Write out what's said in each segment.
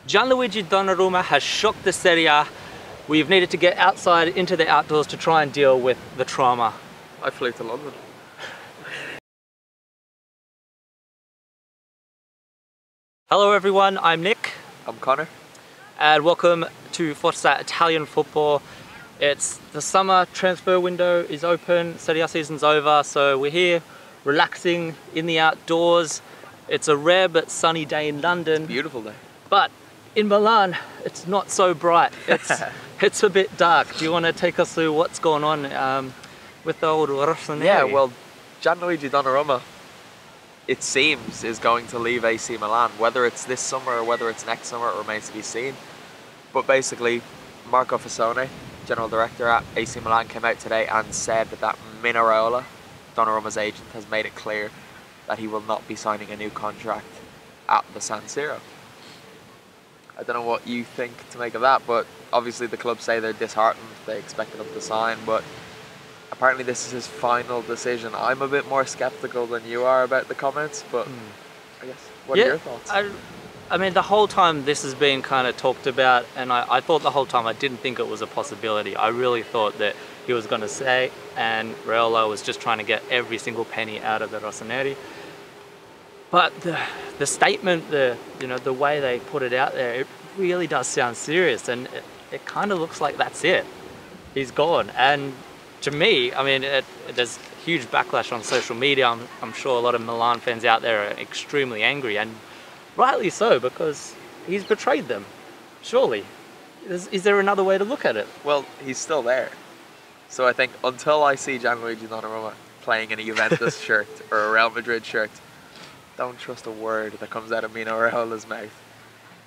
Gianluigi Donnarumma has shocked the Serie A. We've needed to get outside into the outdoors to try and deal with the trauma. I flew to London. Hello everyone, I'm Nick. I'm Conor. And welcome to Forza Italian football. It's the summer transfer window is open, Serie A season's over, so we're here relaxing in the outdoors. It's a rare but sunny day in London. Beautiful day. But in Milan, it's not so bright. It's a bit dark. Do you want to take us through what's going on with the old Rossoneri? Yeah, well, Gianluigi Donnarumma, it seems, is going to leave AC Milan. Whether it's this summer or whether it's next summer, it remains to be seen. But basically, Marco Forza, general director at AC Milan, came out today and said that Mino, Donnarumma's agent, has made it clear that he will not be signing a new contract at the San Siro. I don't know what you think to make of that, but obviously the club say they're disheartened. They expected him to sign, but apparently this is his final decision. I'm a bit more skeptical than you are about the comments, but I guess, what are your thoughts? I mean, the whole time this has been kind of talked about, and I thought the whole time I didn't think it was a possibility. I really thought that he was going to say, and Raiola was just trying to get every single penny out of the Rossoneri. But the statement, the way they put it out there, it really does sound serious, and it kind of looks like that's it. He's gone, and to me, I mean, there's huge backlash on social media. I'm sure a lot of Milan fans out there are extremely angry, and rightly so, because he's betrayed them. Surely, is there another way to look at it? Well, he's still there, so I think until I see Gianluigi Donnarumma playing in a Juventus shirt or a Real Madrid shirt, don't trust a word that comes out of Mino Raiola's mouth.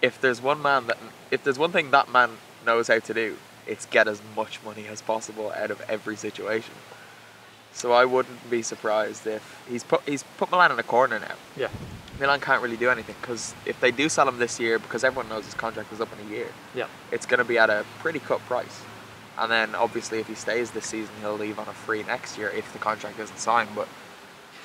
If there's one thing that man knows how to do, it's get as much money as possible out of every situation. So I wouldn't be surprised if he's put Milan in a corner now. Yeah. Milan can't really do anything, because if they do sell him this year, because everyone knows his contract is up in a year, yeah, it's going to be at a pretty cut price. And then obviously if he stays this season, he'll leave on a free next year if the contract isn't signed. But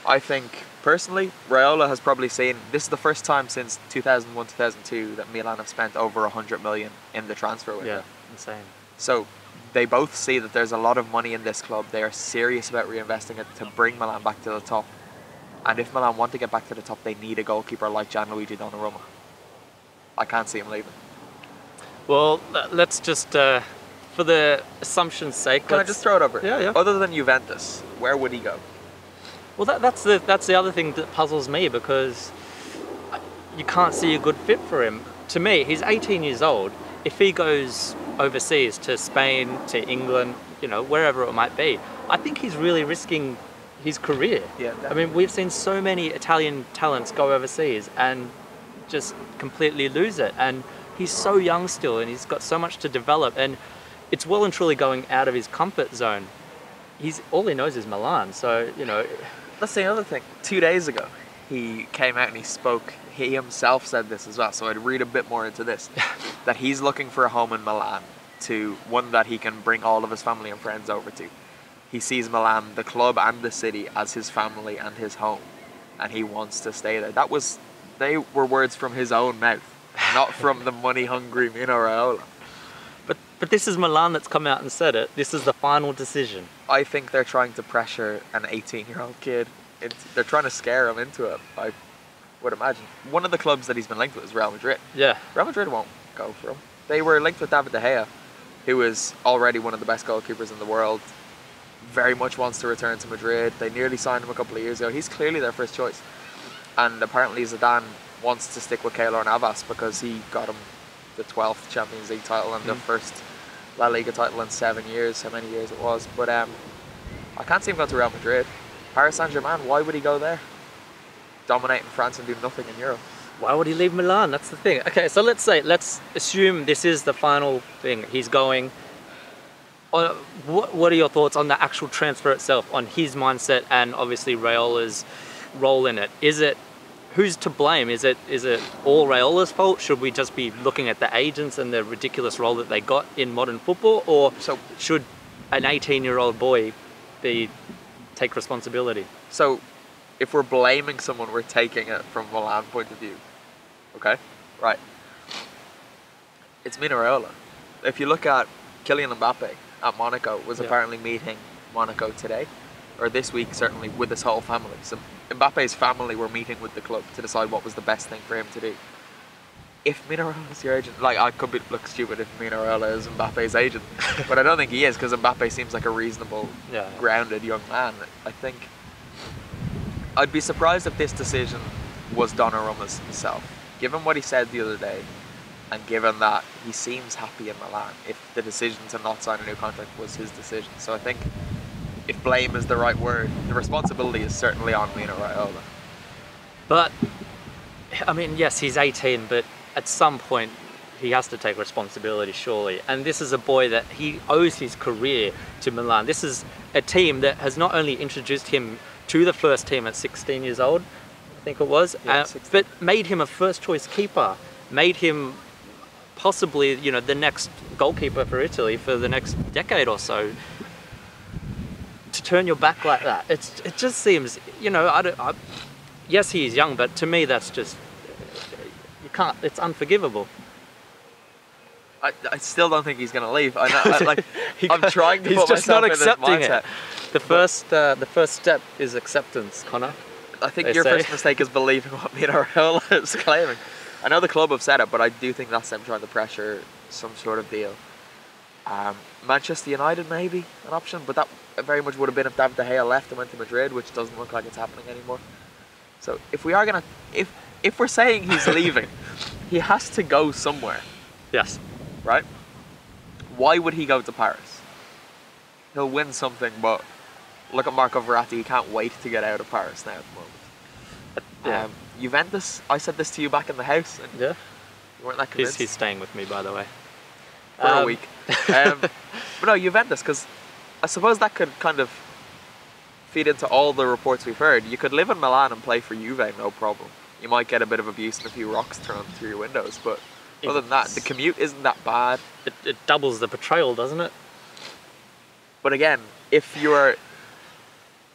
I think, personally, Raiola has probably seen, this is the first time since 2001-2002 that Milan have spent over 100 million in the transfer window. Yeah, insane. So they both see that there's a lot of money in this club. They are serious about reinvesting it to bring Milan back to the top. And if Milan want to get back to the top, they need a goalkeeper like Gianluigi Donnarumma. I can't see him leaving. Well, let's just, for the assumption's sake... Can I just throw it over? Yeah, yeah. Other than Juventus, where would he go? Well, that's the other thing that puzzles me, because you can't see a good fit for him. To me, he's 18 years old. If he goes overseas to Spain, to England, wherever it might be, I think he's really risking his career. Yeah, definitely. I mean, we've seen so many Italian talents go overseas and just completely lose it. And he's so young still, and he's got so much to develop, and it's well and truly going out of his comfort zone. All he knows is Milan, so, That's the other thing. 2 days ago, he came out and he spoke. He himself said this as well, so I'd read a bit more into this. That he's looking for a home in Milan, one that he can bring all of his family and friends over to. He sees Milan, the club and the city, as his family and his home, and he wants to stay there. They were words from his own mouth, not from the money-hungry Mino Raiola. But this is Milan that's come out and said it. This is the final decision. I think they're trying to pressure an 18-year-old kid. They're trying to scare him into it, I would imagine. One of the clubs that he's been linked with is Real Madrid. Yeah. Real Madrid won't go for him. They were linked with David De Gea, who is already one of the best goalkeepers in the world. Very much wants to return to Madrid. They nearly signed him a couple of years ago. He's clearly their first choice. And apparently Zidane wants to stick with Keylor Navas because he got him the 12th Champions League title and the first La Liga title in 7 years, how many years it was. But I can't see him going to Real Madrid. Paris Saint-Germain, why would he go there? Dominate in France and do nothing in Europe. Why would he leave Milan? That's the thing. Okay, so let's assume this is the final thing. He's going. What are your thoughts on the actual transfer itself, on his mindset and obviously Raiola's role in it? Who's to blame? Is it all Raiola's fault? Should we just be looking at the agents and the ridiculous role that they got in modern football, or should an 18-year-old boy take responsibility? So, if we're blaming someone, we're taking it from Milan point of view. Okay, right. It's Mino Raiola. If you look at Kylian Mbappe at Monaco, was apparently meeting Monaco today, or this week certainly, with his whole family. So Mbappe's family were meeting with the club to decide what was the best thing for him to do. If Mino Raiola is your agent, like, I could look stupid if Mino Raiola is Mbappe's agent, but I don't think he is, because Mbappe seems like a reasonable, grounded young man. I think I'd be surprised if this decision was Donnarumma's himself, given what he said the other day, and given that he seems happy in Milan. If the decision to not sign a new contract was his decision, so I think if blame is the right word, the responsibility is certainly on Mino Raiola. But I mean, yes, he's 18, but at some point he has to take responsibility, surely. And this is a boy that he owes his career to Milan. This is a team that has not only introduced him to the first team at 16 years old, I think it was, but made him a first choice keeper, made him possibly, you know, the next goalkeeper for Italy for the next decade or so. To turn your back like that, it just seems, you know, yes, he is young, but to me that's just, you can't, it's unforgivable. I still don't think he's going to leave. I know, I'm trying to put just myself not in this accepting mindset. it. The first step is acceptance, Conor. I think your first mistake is believing what Mino Raiola is claiming. I know the club have said it, but I do think that's them trying to pressure some sort of deal. Manchester United maybe an option, but that very much would have been if David De Gea left and went to Madrid, which doesn't look like it's happening anymore. So if we are gonna, if we're saying he's leaving, he has to go somewhere. Yes. Right? Why would he go to Paris? He'll win something, but look at Marco Verratti. He can't wait to get out of Paris now at the moment. Juventus, I said this to you back in the house, and you weren't that convinced. He's staying with me, by the way. For a week. But no, Juventus, because I suppose that could kind of feed into all the reports we've heard. You could live in Milan and play for Juve, no problem. You might get a bit of abuse and a few rocks thrown through your windows, but other than that, the commute isn't that bad. It doubles the betrayal, doesn't it? But again, if you're...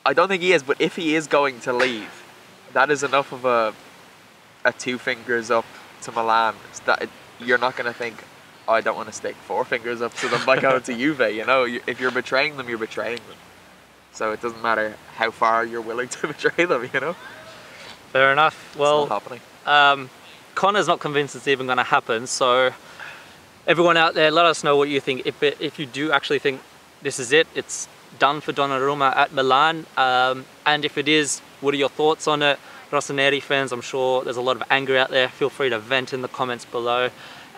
I don't think he is, but if he is going to leave, that is enough of a two fingers up to Milan. So that you're not going to think, oh, I don't want to stick four fingers up to them by going to Juve. You know, if you're betraying them, you're betraying them. So it doesn't matter how far you're willing to betray them, you know? Fair enough. Well, it's not happening. Connor's not convinced it's even going to happen, so everyone out there, let us know what you think. If you do actually think this is it, it's done for Donnarumma at Milan, and if it is, what are your thoughts on it? Rossoneri fans, I'm sure there's a lot of anger out there. Feel free to vent in the comments below.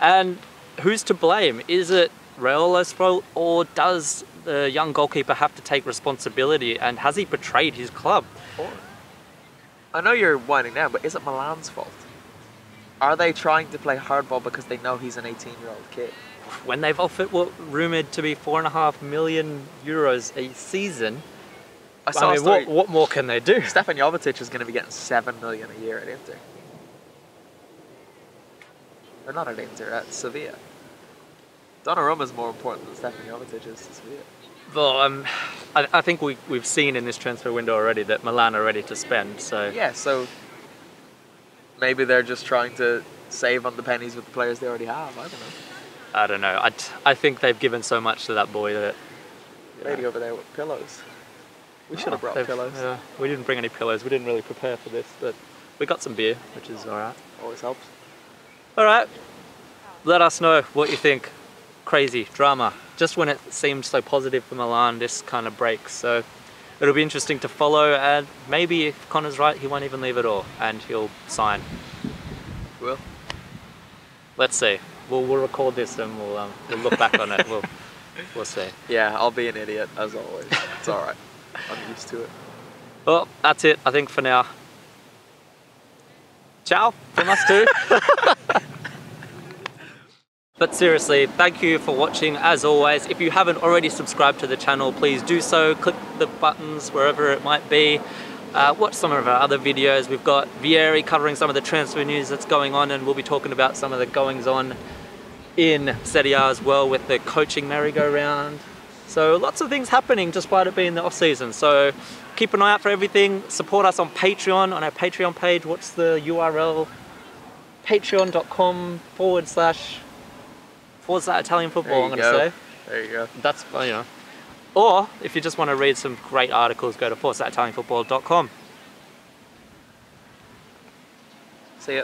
And who's to blame? Is it Raiola's fault, or does the young goalkeeper have to take responsibility, and has he betrayed his club? I know you're winding down, but is it Milan's fault? Are they trying to play hardball because they know he's an 18-year-old kid? When they've offered what rumoured to be €4.5 million a season, I mean, what more can they do? Stefan Jovetic is going to be getting $7 million a year at Inter. Or not at Inter, at Sevilla. Donnarumma is more important than Stefan Jovetic is to Sevilla. Well, I think we've seen in this transfer window already that Milan are ready to spend. So yeah, so maybe they're just trying to save on the pennies with the players they already have. I don't know. I think they've given so much to that boy that... Lady over there with pillows. We should have brought pillows. We didn't bring any pillows. We didn't really prepare for this, but we got some beer, which is alright. Always helps. Alright, let us know what you think. Crazy drama. Just when it seemed so positive for Milan, this kind of breaks. So it'll be interesting to follow, and maybe if Conor's right, he won't even leave at all, and he'll sign. Will? Let's see. We'll record this and we'll look back on it. We'll see. Yeah, I'll be an idiot as always. It's alright. I'm used to it. Well, that's it, I think, for now. Ciao from us too. But seriously, thank you for watching as always. If you haven't already subscribed to the channel, please do so. Click the buttons wherever it might be. Watch some of our other videos. We've got Vieri covering some of the transfer news that's going on, and we'll be talking about some of the goings on in Serie A as well with the coaching merry-go-round. So lots of things happening despite it being the off season. So keep an eye out for everything. Support us on Patreon, on our Patreon page. What's the URL? Patreon.com/ Forza Italian football, There I'm you going to go. say. There you go. That's, you know. Or, if you just want to read some great articles, go to forzaitalianfootball.com. See ya.